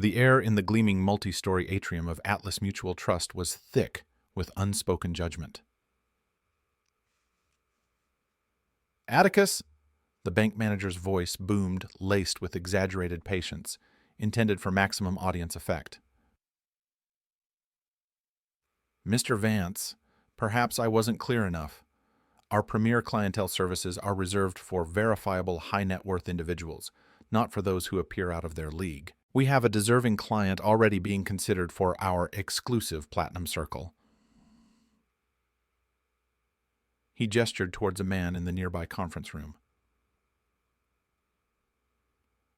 The air in the gleaming multi-story atrium of Atlas Mutual Trust was thick with unspoken judgment. "Atticus!" The bank manager's voice boomed, laced with exaggerated patience, intended for maximum audience effect. "Mr. Vance, perhaps I wasn't clear enough. Our premier clientele services are reserved for verifiable high-net-worth individuals, not for those who appear out of their league. We have a deserving client already being considered for our exclusive Platinum Circle." He gestured towards a man in the nearby conference room.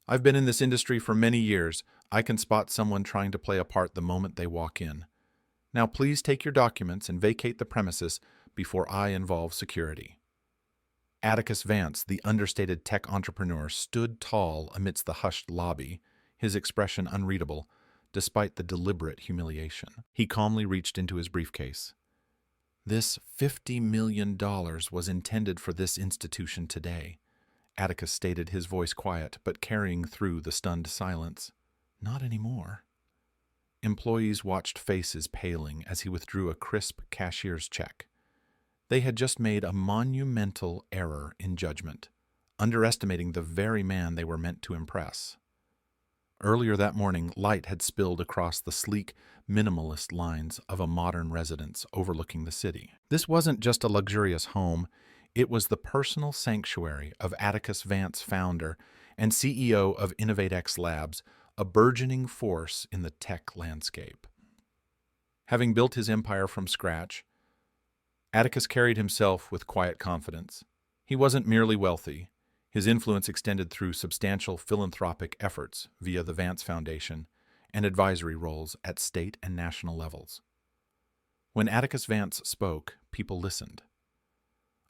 "I've been in this industry for many years. I can spot someone trying to play a part the moment they walk in. Now please take your documents and vacate the premises before I involve security." Atticus Vance, the understated tech entrepreneur, stood tall amidst the hushed lobby, his expression unreadable, despite the deliberate humiliation. He calmly reached into his briefcase. "This $50 million was intended for this institution today," Atticus stated, his voice quiet, but carrying through the stunned silence. "Not anymore." Employees watched, faces paling, as he withdrew a crisp cashier's check. They had just made a monumental error in judgment, underestimating the very man they were meant to impress. Earlier that morning, light had spilled across the sleek, minimalist lines of a modern residence overlooking the city. This wasn't just a luxurious home, it was the personal sanctuary of Atticus Vance, founder and CEO of InnovateX Labs, a burgeoning force in the tech landscape. Having built his empire from scratch, Atticus carried himself with quiet confidence. He wasn't merely wealthy. His influence extended through substantial philanthropic efforts via the Vance Foundation and advisory roles at state and national levels. When Atticus Vance spoke, people listened.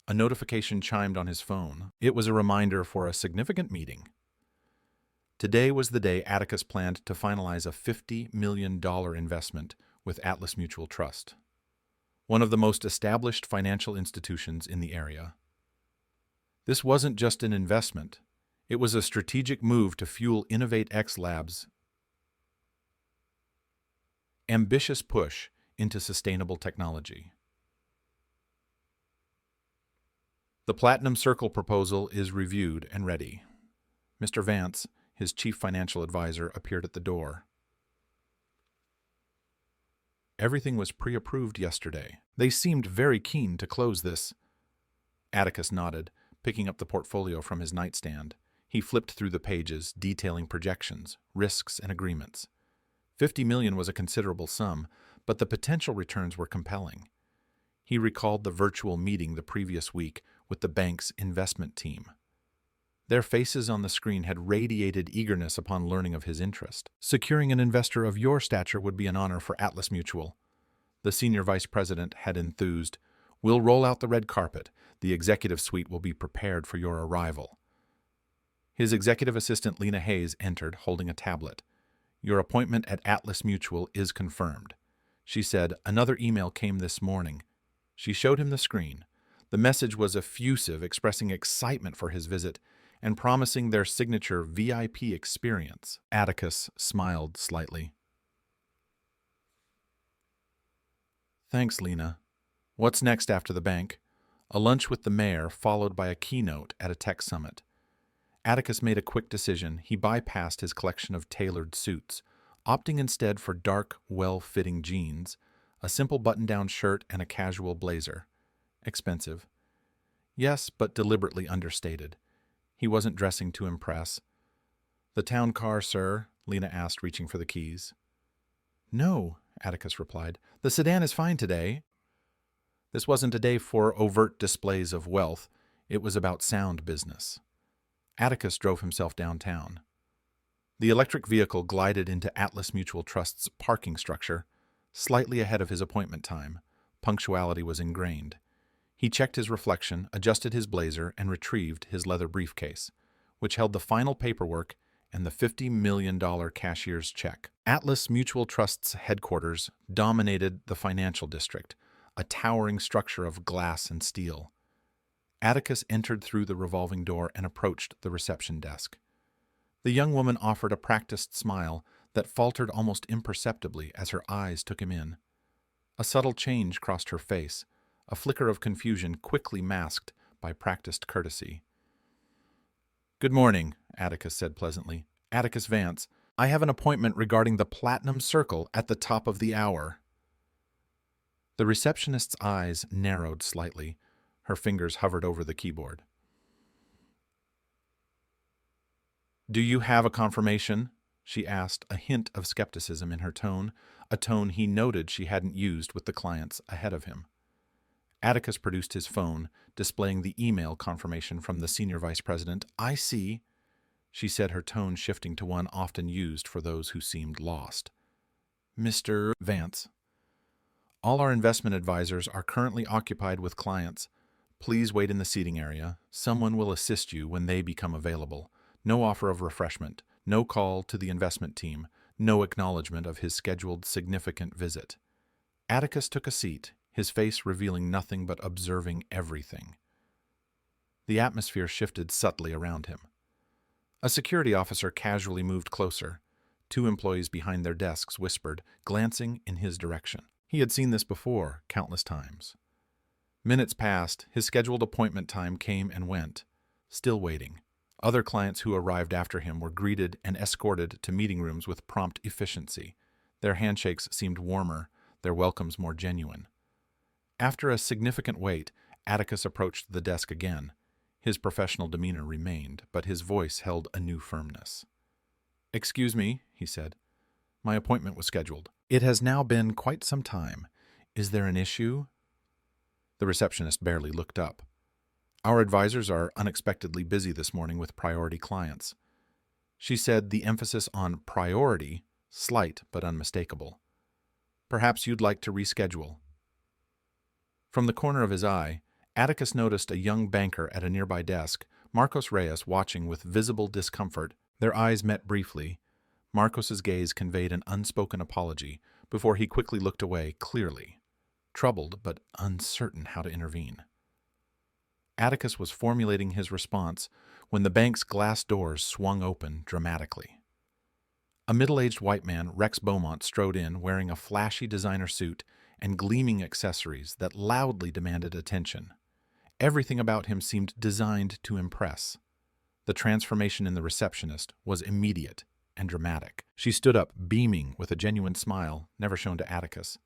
A notification chimed on his phone. It was a reminder for a significant meeting. Today was the day Atticus planned to finalize a $50 million investment with Atlas Mutual Trust, one of the most established financial institutions in the area. This wasn't just an investment. It was a strategic move to fuel InnovateX Labs' ambitious push into sustainable technology. The Platinum Circle proposal is reviewed and ready. Mr. Vance, his chief financial advisor, appeared at the door. "Everything was pre-approved yesterday. They seemed very keen to close this." Atticus nodded, picking up the portfolio from his nightstand. He flipped through the pages, detailing projections, risks, and agreements. $50 million was a considerable sum, but the potential returns were compelling. He recalled the virtual meeting the previous week with the bank's investment team. Their faces on the screen had radiated eagerness upon learning of his interest. "Securing an investor of your stature would be an honor for Atlas Mutual," the senior vice president had enthused. "We'll roll out the red carpet. The executive suite will be prepared for your arrival." His executive assistant Lena Hayes entered, holding a tablet. "Your appointment at Atlas Mutual is confirmed," she said. "Another email came this morning." She showed him the screen. The message was effusive, expressing excitement for his visit and promising their signature VIP experience. Atticus smiled slightly. "Thanks, Lena. What's next after the bank?" A lunch with the mayor, followed by a keynote at a tech summit. Atticus made a quick decision. He bypassed his collection of tailored suits, opting instead for dark, well-fitting jeans, a simple button-down shirt, and a casual blazer. Expensive. Yes, but deliberately understated. He wasn't dressing to impress. "The town car, sir?" Lena asked, reaching for the keys. "No," Atticus replied. "The sedan is fine today." This wasn't a day for overt displays of wealth. It was about sound business. Atticus drove himself downtown. The electric vehicle glided into Atlas Mutual Trust's parking structure, slightly ahead of his appointment time. Punctuality was ingrained. He checked his reflection, adjusted his blazer, and retrieved his leather briefcase, which held the final paperwork and the $50 million cashier's check. Atlas Mutual Trust's headquarters dominated the financial district, a towering structure of glass and steel. Atticus entered through the revolving door and approached the reception desk. The young woman offered a practiced smile, that faltered almost imperceptibly as her eyes took him in. A subtle change crossed her face, a flicker of confusion quickly masked by practiced courtesy. "Good morning," Atticus said pleasantly. "Atticus Vance. I have an appointment regarding the Platinum Circle at the top of the hour." The receptionist's eyes narrowed slightly. Her fingers hovered over the keyboard. "Do you have a confirmation?" she asked, a hint of skepticism in her tone, a tone he noted she hadn't used with the clients ahead of him. Atticus produced his phone, displaying the email confirmation from the senior vice president. "I see," she said, her tone shifting to one often used for those who seemed lost. "Mr. Vance, all our investment advisors are currently occupied with clients. Please wait in the seating area. Someone will assist you when they become available. No offer of refreshment, no call to the investment team, no acknowledgement of his scheduled significant visit." Atticus took a seat, his face revealing nothing but observing everything. The atmosphere shifted subtly around him. A security officer casually moved closer. Two employees behind their desks whispered, glancing in his direction. He had seen this before, countless times. Minutes passed, his scheduled appointment time came and went, still waiting. Other clients who arrived after him were greeted and escorted to meeting rooms with prompt efficiency. Their handshakes seemed warmer, their welcomes more genuine. After a significant wait, Atticus approached the desk again. His professional demeanor remained, but his voice held a new firmness. "Excuse me," he said. "My appointment was scheduled. It has now been quite some time. Is there an issue?" The receptionist barely looked up. "Our advisors are unexpectedly busy this morning with priority clients." She said, the emphasis on priority slight but unmistakable. "Perhaps you'd like to reschedule." From the corner of his eye, Atticus noticed a young banker at a nearby desk, Marcos Reyes, watching with visible discomfort. Their eyes met briefly. Marcos's gaze conveyed an unspoken apology before he quickly looked away, clearly troubled but uncertain how to intervene. Atticus was formulating his response when the bank's glass doors swung open dramatically. A middle-aged white man, Rex Beaumont, strode in wearing a flashy designer suit and gleaming accessories that loudly demanded attention. Everything about him seemed designed to impress. The transformation in the receptionist was immediate and dramatic. She stood up, beaming with a genuine smile never shown to Atticus.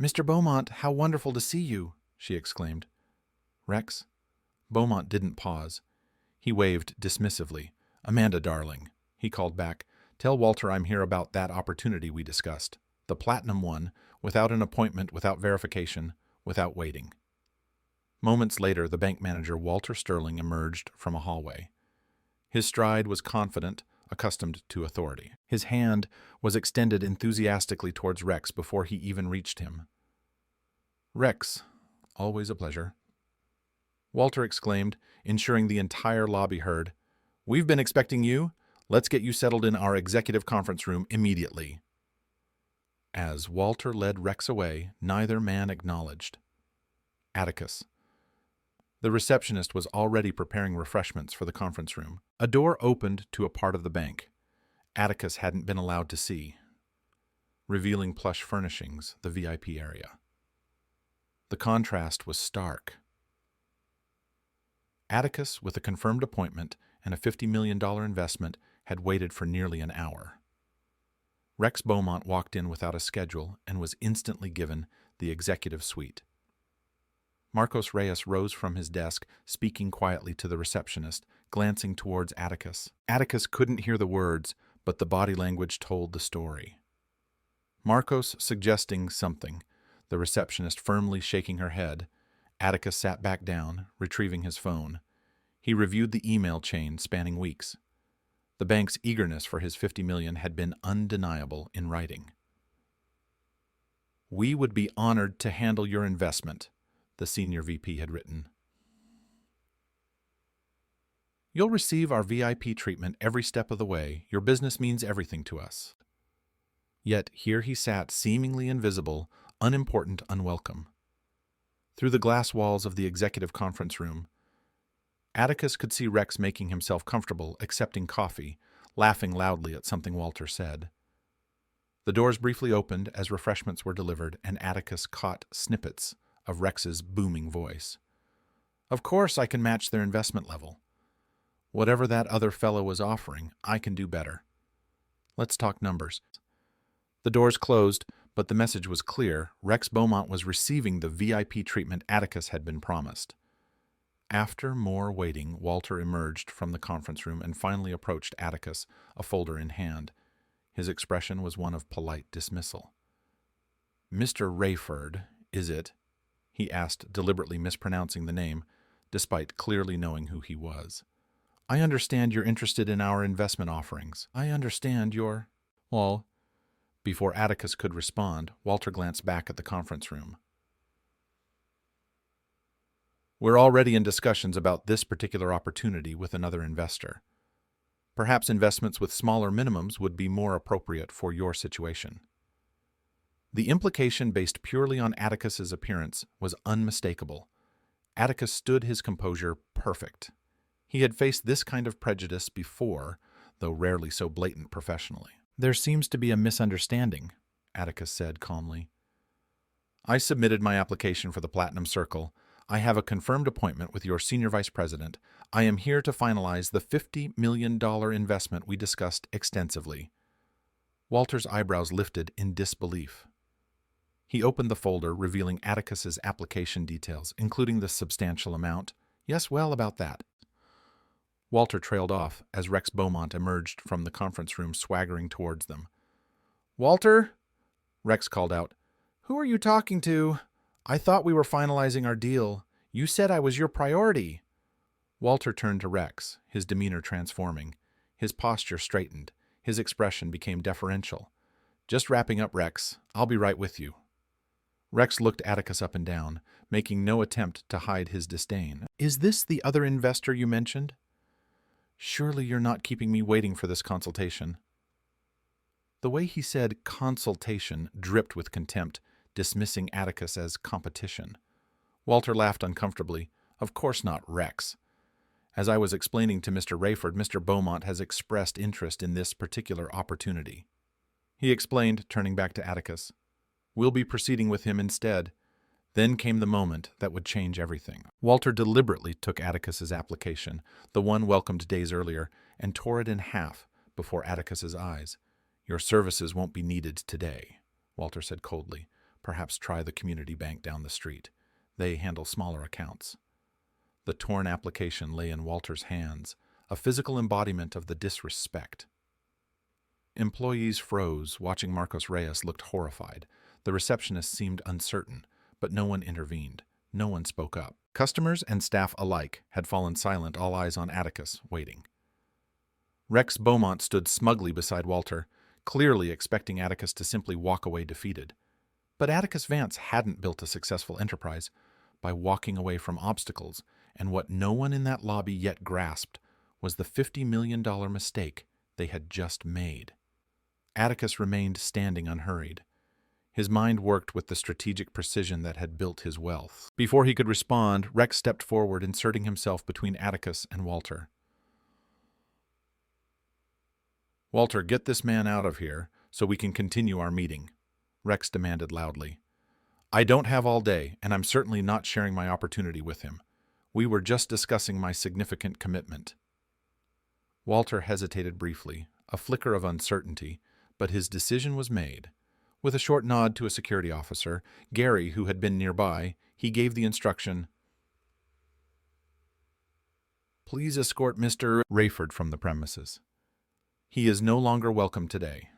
"Mr. Beaumont, how wonderful to see you!" she exclaimed. "Rex?" Beaumont didn't pause. He waved dismissively. "Amanda, darling," he called back, "tell Walter I'm here about that opportunity we discussed. The platinum one, without an appointment, without verification, without waiting." Moments later, the bank manager, Walter Sterling, emerged from a hallway. His stride was confident, accustomed to authority. His hand was extended enthusiastically towards Rex before he even reached him. "Rex, always a pleasure," Walter exclaimed, ensuring the entire lobby heard. "We've been expecting you. Let's get you settled in our executive conference room immediately." As Walter led Rex away, neither man acknowledged. Atticus. The receptionist was already preparing refreshments for the conference room. A door opened to a part of the bank Atticus hadn't been allowed to see, revealing plush furnishings, the VIP area. The contrast was stark. Atticus, with a confirmed appointment and a $50 million investment, had waited for nearly an hour. Rex Beaumont walked in without a schedule and was instantly given the executive suite. Marcos Reyes rose from his desk, speaking quietly to the receptionist, glancing towards Atticus. Atticus couldn't hear the words, but the body language told the story. Marcos suggesting something, the receptionist firmly shaking her head. Atticus sat back down, retrieving his phone. He reviewed the email chain spanning weeks. The bank's eagerness for his $50 million had been undeniable in writing. "We would be honored to handle your investment," the senior VP had written. "You'll receive our VIP treatment every step of the way. Your business means everything to us." Yet here he sat, seemingly invisible, unimportant, unwelcome. Through the glass walls of the executive conference room, Atticus could see Rex making himself comfortable, accepting coffee, laughing loudly at something Walter said. The doors briefly opened as refreshments were delivered, and Atticus caught snippets of Rex's booming voice. Of course I can match their investment level. Whatever that other fellow was offering, I can do better. Let's talk numbers. The doors closed, but the message was clear. Rex Beaumont was receiving the VIP treatment Atticus had been promised. After more waiting, Walter emerged from the conference room and finally approached Atticus, a folder in hand. His expression was one of polite dismissal. "Mr. Rayford, is it?" he asked, deliberately mispronouncing the name, despite clearly knowing who he was. "I understand you're interested in our investment offerings. I understand you're—" Well, before Atticus could respond, Walter glanced back at the conference room. "We're already in discussions about this particular opportunity with another investor. Perhaps investments with smaller minimums would be more appropriate for your situation." The implication based purely on Atticus's appearance was unmistakable. Atticus stood his composure perfect. He had faced this kind of prejudice before, though rarely so blatant professionally. "There seems to be a misunderstanding," Atticus said calmly. "I submitted my application for the Platinum Circle. I have a confirmed appointment with your senior vice president. I am here to finalize the $50 million investment we discussed extensively." Walter's eyebrows lifted in disbelief. He opened the folder, revealing Atticus's application details, including the substantial amount. "Yes, well, about that." Walter trailed off as Rex Beaumont emerged from the conference room, swaggering towards them. "Walter," Rex called out, "who are you talking to? I thought we were finalizing our deal. You said I was your priority." Walter turned to Rex, his demeanor transforming. His posture straightened. His expression became deferential. "Just wrapping up, Rex. I'll be right with you." Rex looked Atticus up and down, making no attempt to hide his disdain. "Is this the other investor you mentioned? Surely you're not keeping me waiting for this consultation." The way he said consultation dripped with contempt, dismissing Atticus as competition. Walter laughed uncomfortably. "Of course not, Rex. As I was explaining to Mr. Rayford, Mr. Beaumont has expressed interest in this particular opportunity." He explained, turning back to Atticus. "We'll be proceeding with him instead." Then came the moment that would change everything. Walter deliberately took Atticus's application, the one welcomed days earlier, and tore it in half before Atticus's eyes. "Your services won't be needed today," Walter said coldly. "Perhaps try the community bank down the street. They handle smaller accounts." The torn application lay in Walter's hands, a physical embodiment of the disrespect. Employees froze, watching Marcos Reyes looked horrified. The receptionist seemed uncertain, but no one intervened. No one spoke up. Customers and staff alike had fallen silent, all eyes on Atticus, waiting. Rex Beaumont stood smugly beside Walter, clearly expecting Atticus to simply walk away defeated. But Atticus Vance hadn't built a successful enterprise by walking away from obstacles, and what no one in that lobby yet grasped was the $50 million mistake they had just made. Atticus remained standing unhurried. His mind worked with the strategic precision that had built his wealth. Before he could respond, Rex stepped forward, inserting himself between Atticus and Walter. "Walter, get this man out of here so we can continue our meeting," Rex demanded loudly. "I don't have all day, and I'm certainly not sharing my opportunity with him. We were just discussing my significant commitment." Walter hesitated briefly, a flicker of uncertainty, but his decision was made. With a short nod to a security officer, Gary, who had been nearby, he gave the instruction, "Please escort Mr. Rayford from the premises. He is no longer welcome today."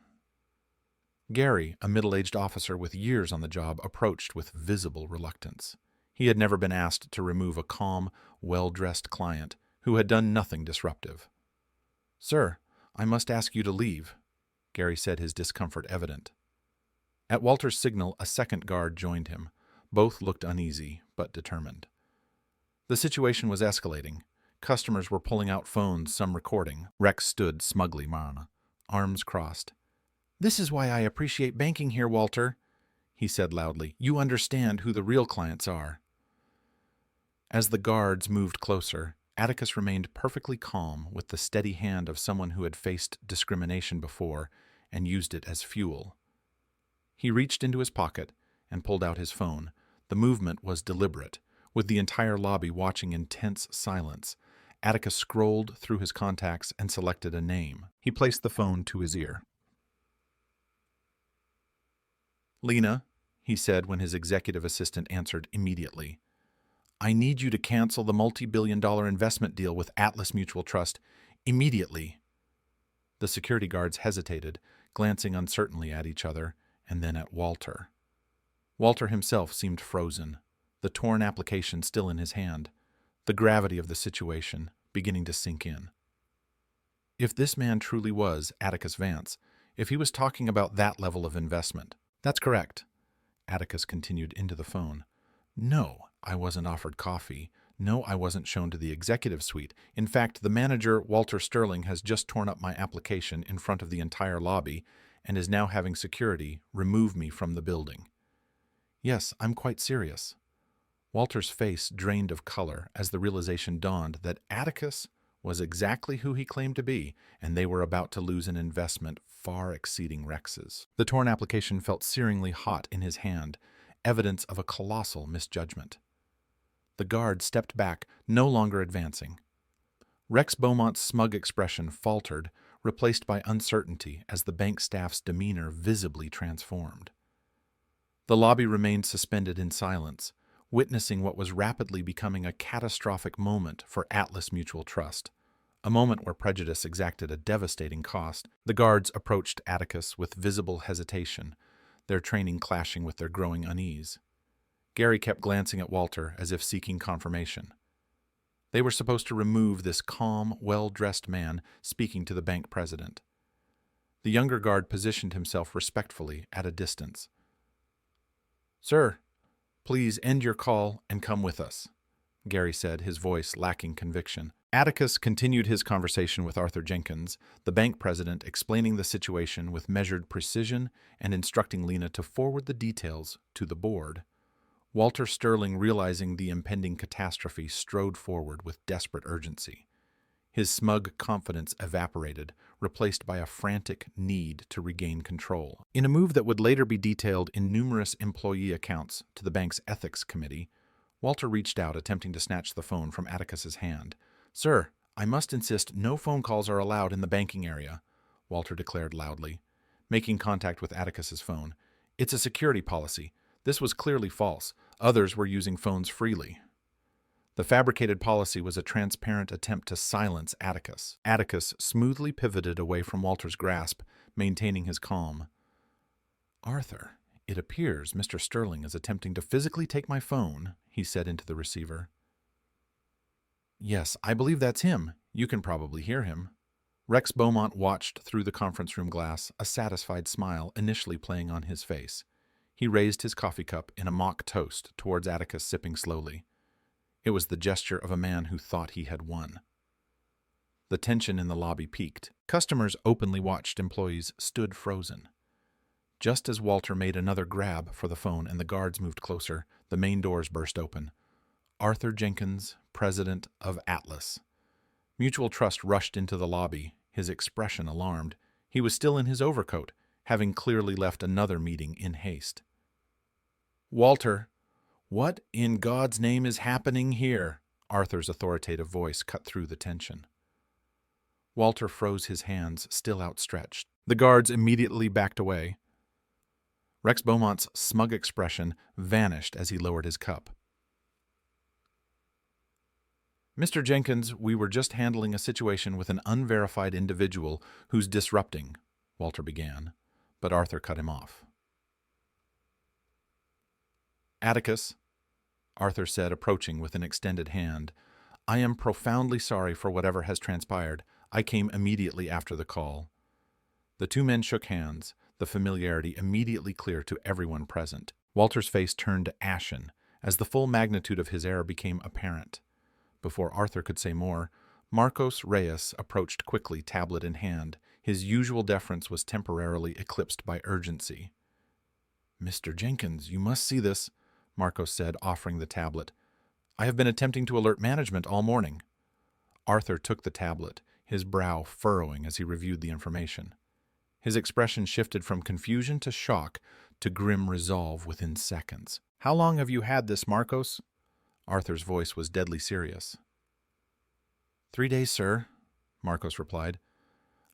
Gary, a middle-aged officer with years on the job, approached with visible reluctance. He had never been asked to remove a calm, well-dressed client who had done nothing disruptive. "Sir, I must ask you to leave," Gary said, his discomfort evident. At Walter's signal, a second guard joined him. Both looked uneasy, but determined. The situation was escalating. Customers were pulling out phones, some recording. Rex stood smugly, arms crossed. "This is why I appreciate banking here, Walter," he said loudly. "You understand who the real clients are." As the guards moved closer, Atticus remained perfectly calm with the steady hand of someone who had faced discrimination before and used it as fuel. He reached into his pocket and pulled out his phone. The movement was deliberate, with the entire lobby watching in tense silence. Atticus scrolled through his contacts and selected a name. He placed the phone to his ear. "Lena," he said when his executive assistant answered immediately, "I need you to cancel the multi-billion-dollar investment deal with Atlas Mutual Trust immediately." The security guards hesitated, glancing uncertainly at each other and then at Walter. Walter himself seemed frozen, the torn application still in his hand, the gravity of the situation beginning to sink in. If this man truly was Atticus Vance, if he was talking about that level of investment. "That's correct," Atticus continued into the phone. "No, I wasn't offered coffee. No, I wasn't shown to the executive suite. In fact, the manager, Walter Sterling, has just torn up my application in front of the entire lobby and is now having security remove me from the building. Yes, I'm quite serious." Walter's face drained of color as the realization dawned that Atticus was exactly who he claimed to be, and they were about to lose an investment far exceeding Rex's. The torn application felt searingly hot in his hand, evidence of a colossal misjudgment. The guard stepped back, no longer advancing. Rex Beaumont's smug expression faltered, replaced by uncertainty as the bank staff's demeanor visibly transformed. The lobby remained suspended in silence, witnessing what was rapidly becoming a catastrophic moment for Atlas Mutual Trust, a moment where prejudice exacted a devastating cost. The guards approached Atticus with visible hesitation, their training clashing with their growing unease. Gary kept glancing at Walter as if seeking confirmation. They were supposed to remove this calm, well-dressed man speaking to the bank president. The younger guard positioned himself respectfully at a distance. "Sir, please end your call and come with us," Gary said, his voice lacking conviction. Atticus continued his conversation with Arthur Jenkins, the bank president, explaining the situation with measured precision and instructing Lena to forward the details to the board. Walter Sterling, realizing the impending catastrophe, strode forward with desperate urgency. His smug confidence evaporated, replaced by a frantic need to regain control. In a move that would later be detailed in numerous employee accounts to the bank's ethics committee, Walter reached out, attempting to snatch the phone from Atticus's hand. "Sir, I must insist no phone calls are allowed in the banking area," Walter declared loudly, making contact with Atticus's phone. "It's a security policy. This was clearly false. Others were using phones freely." The fabricated policy was a transparent attempt to silence Atticus. Atticus smoothly pivoted away from Walter's grasp, maintaining his calm. "Arthur, it appears Mr. Sterling is attempting to physically take my phone," he said into the receiver. "Yes, I believe that's him. You can probably hear him." Rex Beaumont watched through the conference room glass, a satisfied smile initially playing on his face. He raised his coffee cup in a mock toast towards Atticus, sipping slowly. It was the gesture of a man who thought he had won. The tension in the lobby peaked. Customers openly watched, employees stood frozen. Just as Walter made another grab for the phone and the guards moved closer, the main doors burst open. Arthur Jenkins, president of Atlas. Mutual Trust rushed into the lobby, his expression alarmed. He was still in his overcoat, having clearly left another meeting in haste. "Walter, what in God's name is happening here?" Arthur's authoritative voice cut through the tension. Walter froze, his hands still outstretched. The guards immediately backed away. Rex Beaumont's smug expression vanished as he lowered his cup. "Mr. Jenkins, we were just handling a situation with an unverified individual who's disrupting," Walter began, but Arthur cut him off. "Atticus," Arthur said, approaching with an extended hand, "I am profoundly sorry for whatever has transpired. I came immediately after the call." The two men shook hands, the familiarity immediately clear to everyone present. Walter's face turned ashen as the full magnitude of his error became apparent. Before Arthur could say more, Marcos Reyes approached quickly, tablet in hand. His usual deference was temporarily eclipsed by urgency. "Mr. Jenkins, you must see this," Marcos said, offering the tablet. "I have been attempting to alert management all morning." Arthur took the tablet, his brow furrowing as he reviewed the information. His expression shifted from confusion to shock to grim resolve within seconds. "How long have you had this, Marcos?" Arthur's voice was deadly serious. 3 days, sir," Marcos replied.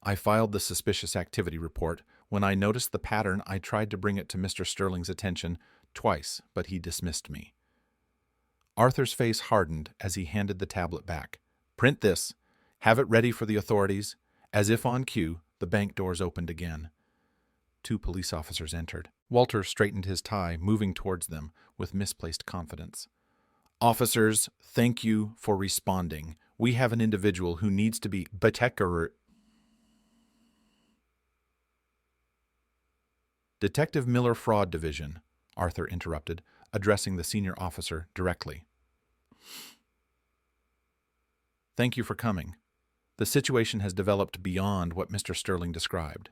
"I filed the suspicious activity report. When I noticed the pattern, I tried to bring it to Mr. Sterling's attention twice, but he dismissed me." Arthur's face hardened as he handed the tablet back. "Print this. Have it ready for the authorities." As if on cue, the bank doors opened again. 2 police officers entered. Walter straightened his tie, moving towards them with misplaced confidence. "Officers, thank you for responding. We have an individual who needs to be Detective Miller Fraud Division," Arthur interrupted, addressing the senior officer directly. "Thank you for coming. The situation has developed beyond what Mr. Sterling described.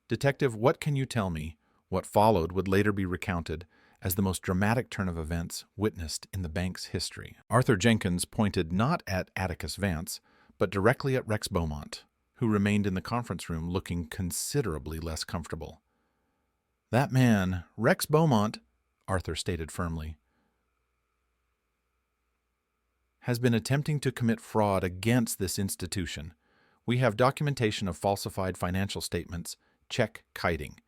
Detective, what can you tell me?" What followed would later be recounted as the most dramatic turn of events witnessed in the bank's history. Arthur Jenkins pointed not at Atticus Vance, but directly at Rex Beaumont, who remained in the conference room looking considerably less comfortable. "That man, Rex Beaumont," Arthur stated firmly, "has been attempting to commit fraud against this institution. We have documentation of falsified financial statements, check kiting,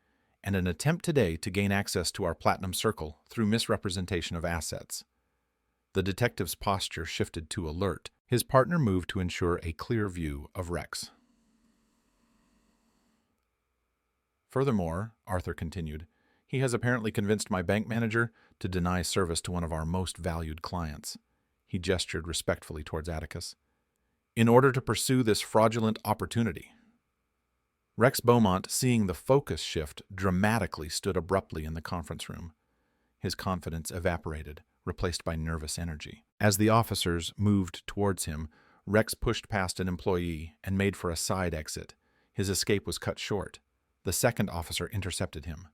and an attempt today to gain access to our Platinum Circle through misrepresentation of assets." The detective's posture shifted to alert. His partner moved to ensure a clear view of Rex. "Furthermore," Arthur continued, "he has apparently convinced my bank manager to deny service to one of our most valued clients." He gestured respectfully towards Atticus. "In order to pursue this fraudulent opportunity." Rex Beaumont, seeing the focus shift, dramatically stood abruptly in the conference room. His confidence evaporated, replaced by nervous energy. As the officers moved towards him, Rex pushed past an employee and made for a side exit. His escape was cut short. The second officer intercepted him.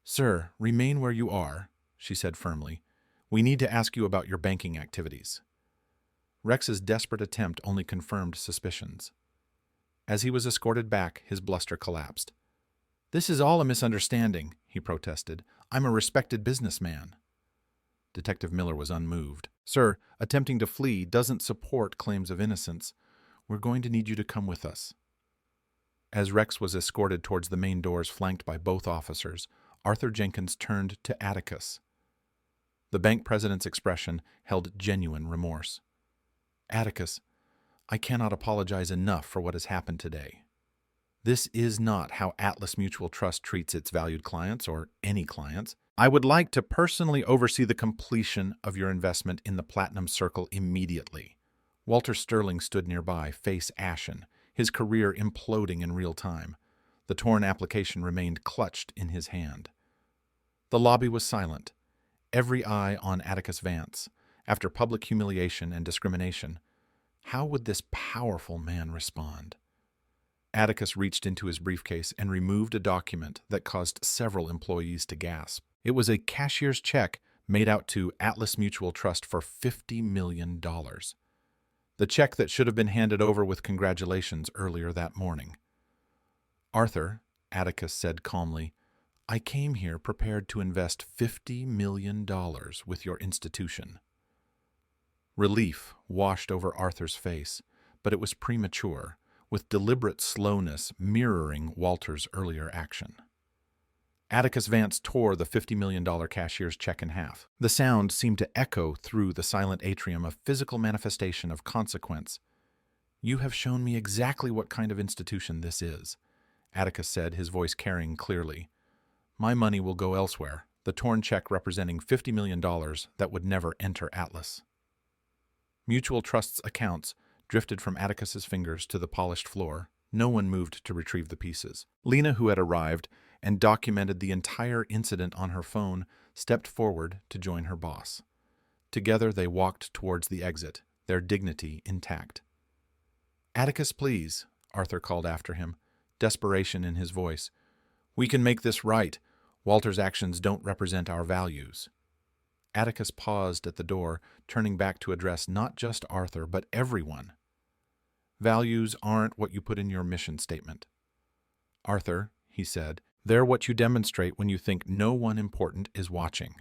"Sir, remain where you are," she said firmly. "We need to ask you about your banking activities." Rex's desperate attempt only confirmed suspicions. As he was escorted back, his bluster collapsed. "This is all a misunderstanding," he protested. "I'm a respected businessman." Detective Miller was unmoved. "Sir, attempting to flee doesn't support claims of innocence. We're going to need you to come with us." As Rex was escorted towards the main doors flanked by both officers, Arthur Jenkins turned to Atticus. The bank president's expression held genuine remorse. "Atticus, I cannot apologize enough for what has happened today. This is not how Atlas Mutual Trust treats its valued clients, or any clients. I would like to personally oversee the completion of your investment in the Platinum Circle immediately." Walter Sterling stood nearby, face ashen, his career imploding in real time. The torn application remained clutched in his hand. The lobby was silent, every eye on Atticus Vance. After public humiliation and discrimination, how would this powerful man respond? Atticus reached into his briefcase and removed a document that caused several employees to gasp. It was a cashier's check made out to Atlas Mutual Trust for $50 million. The check that should have been handed over with congratulations earlier that morning. "Arthur," Atticus said calmly, "I came here prepared to invest $50 million with your institution." Relief washed over Arthur's face, but it was premature, with deliberate slowness mirroring Walter's earlier action. Atticus Vance tore the $50 million cashier's check in half. The sound seemed to echo through the silent atrium, a physical manifestation of consequence. "You have shown me exactly what kind of institution this is," Atticus said, his voice carrying clearly. "My money will go elsewhere, the torn check representing $50 million that would never enter Atlas." Mutual Trust's accounts drifted from Atticus's fingers to the polished floor. No one moved to retrieve the pieces. Lena, who had arrived and documented the entire incident on her phone, stepped forward to join her boss. Together they walked towards the exit, their dignity intact. "Atticus, please," Arthur called after him, desperation in his voice. "We can make this right. Walter's actions don't represent our values." Atticus paused at the door, turning back to address not just Arthur, but everyone. Values aren't what you put in your mission statement. Arthur, he said, they're what you demonstrate when you think no one important is watching.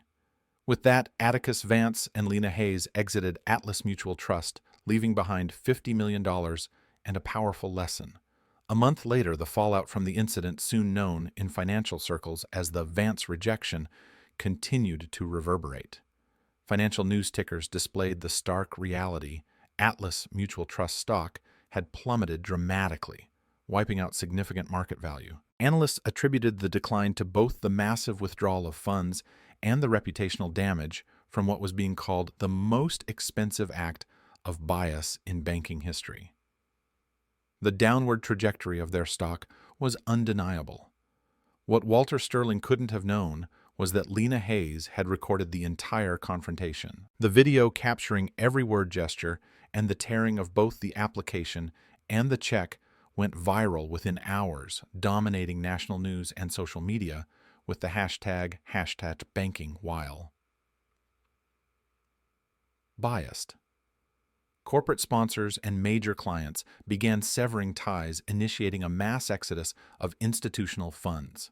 With that, Atticus Vance and Lena Hayes exited Atlas Mutual Trust, leaving behind $50 million and a powerful lesson. A month later, the fallout from the incident, soon known in financial circles as the Vance rejection, continued to reverberate. Financial news tickers displayed the stark reality. Atlas Mutual Trust stock had plummeted dramatically, wiping out significant market value. Analysts attributed the decline to both the massive withdrawal of funds and the reputational damage from what was being called the most expensive act of bias in banking history. The downward trajectory of their stock was undeniable. What Walter Sterling couldn't have known was that Lena Hayes had recorded the entire confrontation. The video capturing every word gesture and the tearing of both the application and the check went viral within hours, dominating national news and social media with the hashtag #BankingWhile. Biased. Corporate sponsors and major clients began severing ties, initiating a mass exodus of institutional funds.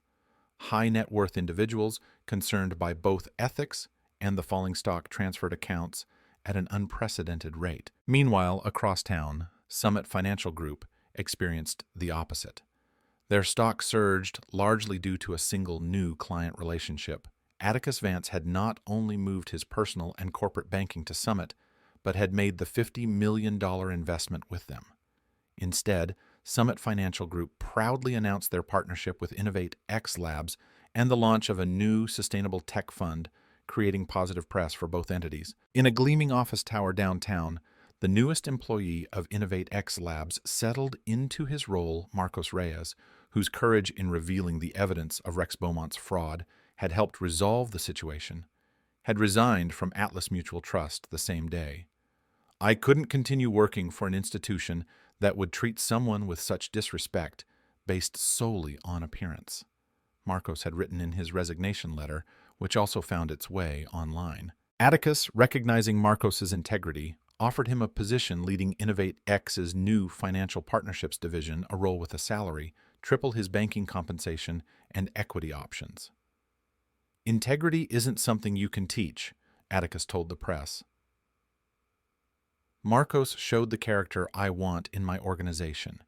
High net worth individuals concerned by both ethics and the falling stock transferred accounts at an unprecedented rate. Meanwhile, across town, Summit Financial Group experienced the opposite. Their stock surged largely due to a single new client relationship. Atticus Vance had not only moved his personal and corporate banking to Summit, but had made the $50 million investment with them. Instead, Summit Financial Group proudly announced their partnership with Innovate X Labs and the launch of a new sustainable tech fund, creating positive press for both entities. In a gleaming office tower downtown, the newest employee of Innovate X Labs settled into his role, Marcos Reyes, whose courage in revealing the evidence of Rex Beaumont's fraud had helped resolve the situation, had resigned from Atlas Mutual Trust the same day. I couldn't continue working for an institution that would treat someone with such disrespect based solely on appearance, Marcos had written in his resignation letter, which also found its way online. Atticus, recognizing Marcos's integrity, offered him a position leading Innovate X's new financial partnerships division, a role with a salary, triple his banking compensation, and equity options. Integrity isn't something you can teach, Atticus told the press. Marcos showed the character I want in my organization.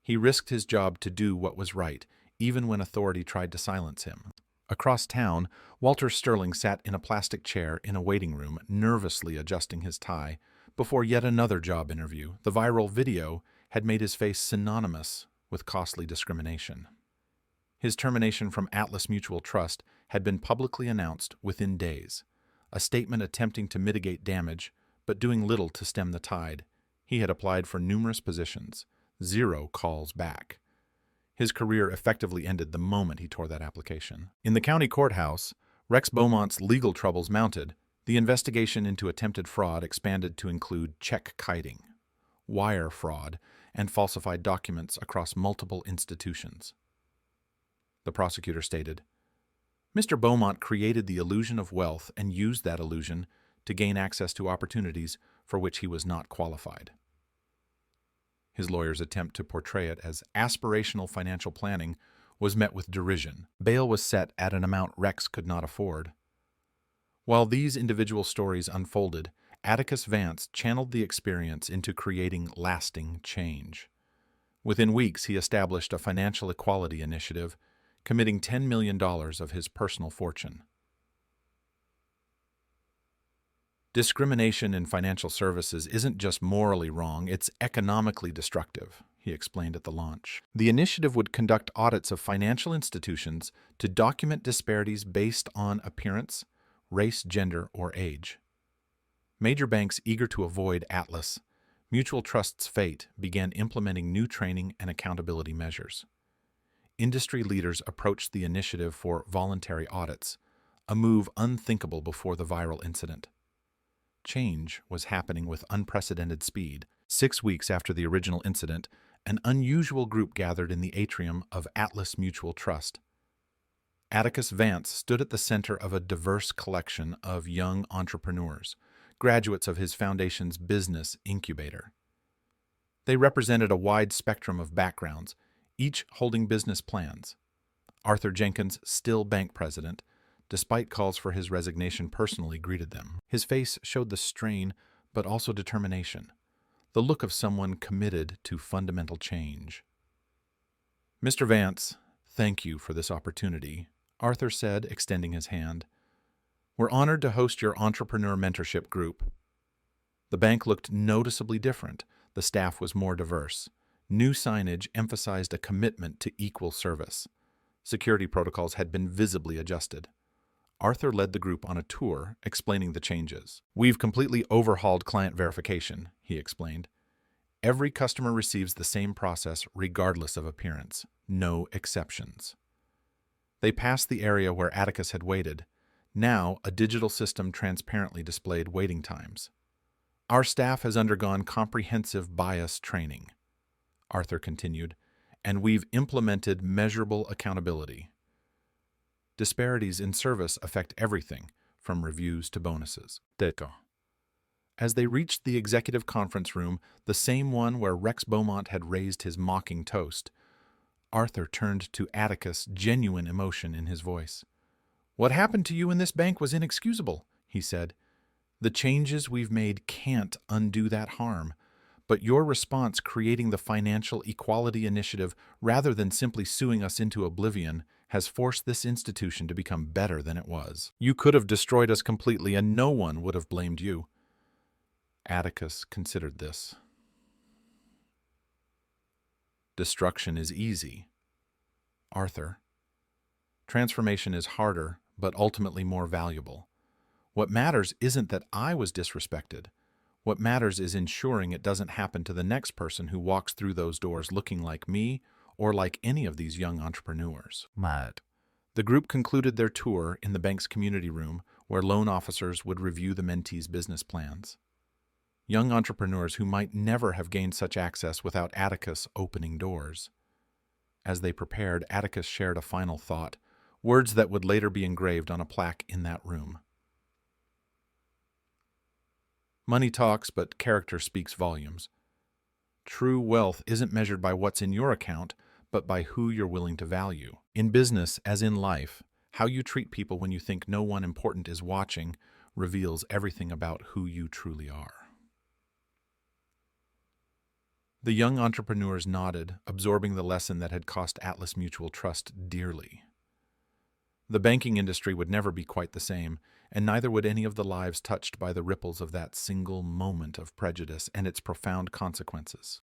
He risked his job to do what was right, even when authority tried to silence him. Across town, Walter Sterling sat in a plastic chair in a waiting room, nervously adjusting his tie, before yet another job interview. The viral video had made his face synonymous with costly discrimination. His termination from Atlas Mutual Trust had been publicly announced within days, a statement attempting to mitigate damage, but doing little to stem the tide. He had applied for numerous positions, 0 calls back. His career effectively ended the moment he tore that application. In the county courthouse, Rex Beaumont's legal troubles mounted. The investigation into attempted fraud expanded to include check kiting, wire fraud, and falsified documents across multiple institutions. The prosecutor stated, Mr. Beaumont created the illusion of wealth and used that illusion to gain access to opportunities for which he was not qualified. His lawyer's attempt to portray it as aspirational financial planning was met with derision. Bail was set at an amount Rex could not afford. While these individual stories unfolded, Atticus Vance channeled the experience into creating lasting change. Within weeks, he established a financial equality initiative, committing $10 million of his personal fortune. Discrimination in financial services isn't just morally wrong, it's economically destructive, he explained at the launch. The initiative would conduct audits of financial institutions to document disparities based on appearance, race, gender, or age. Major banks eager to avoid Atlas Mutual Trust's fate began implementing new training and accountability measures. Industry leaders approached the initiative for voluntary audits, a move unthinkable before the viral incident. Change was happening with unprecedented speed. 6 weeks after the original incident, an unusual group gathered in the atrium of Atlas Mutual Trust. Atticus Vance stood at the center of a diverse collection of young entrepreneurs, graduates of his foundation's business incubator. They represented a wide spectrum of backgrounds, each holding business plans. Arthur Jenkins, still bank president, despite calls for his resignation, personally greeted them. His face showed the strain, but also determination, the look of someone committed to fundamental change. "Mr. Vance, thank you for this opportunity," Arthur said, extending his hand. "We're honored to host your entrepreneur mentorship group." The bank looked noticeably different. The staff was more diverse. New signage emphasized a commitment to equal service. Security protocols had been visibly adjusted. Arthur led the group on a tour, explaining the changes. "We've completely overhauled client verification," he explained. "Every customer receives the same process regardless of appearance. No exceptions." They passed the area where Atticus had waited. Now, a digital system transparently displayed waiting times. "Our staff has undergone comprehensive bias training," Arthur continued, "and we've implemented measurable accountability. Disparities in service affect everything, from reviews to bonuses." As they reached the executive conference room, the same one where Rex Beaumont had raised his mocking toast, Arthur turned to Atticus, genuine emotion in his voice. "What happened to you in this bank was inexcusable," he said. "The changes we've made can't undo that harm. But your response, creating the Financial Equality Initiative rather than simply suing us into oblivion, has forced this institution to become better than it was. You could have destroyed us completely and no one would have blamed you." Atticus considered this. "Destruction is easy, Arthur. Transformation is harder, but ultimately more valuable. What matters isn't that I was disrespected. What matters is ensuring it doesn't happen to the next person who walks through those doors looking like me or like any of these young entrepreneurs." The group concluded their tour in the bank's community room, where loan officers would review the mentees' business plans. Young entrepreneurs who might never have gained such access without Atticus opening doors. As they prepared, Atticus shared a final thought, words that would later be engraved on a plaque in that room. "Money talks, but character speaks volumes. True wealth isn't measured by what's in your account, but by who you're willing to value. In business, as in life, how you treat people when you think no one important is watching reveals everything about who you truly are." The young entrepreneurs nodded, absorbing the lesson that had cost Atlas Mutual Trust dearly. The banking industry would never be quite the same, and neither would any of the lives touched by the ripples of that single moment of prejudice and its profound consequences.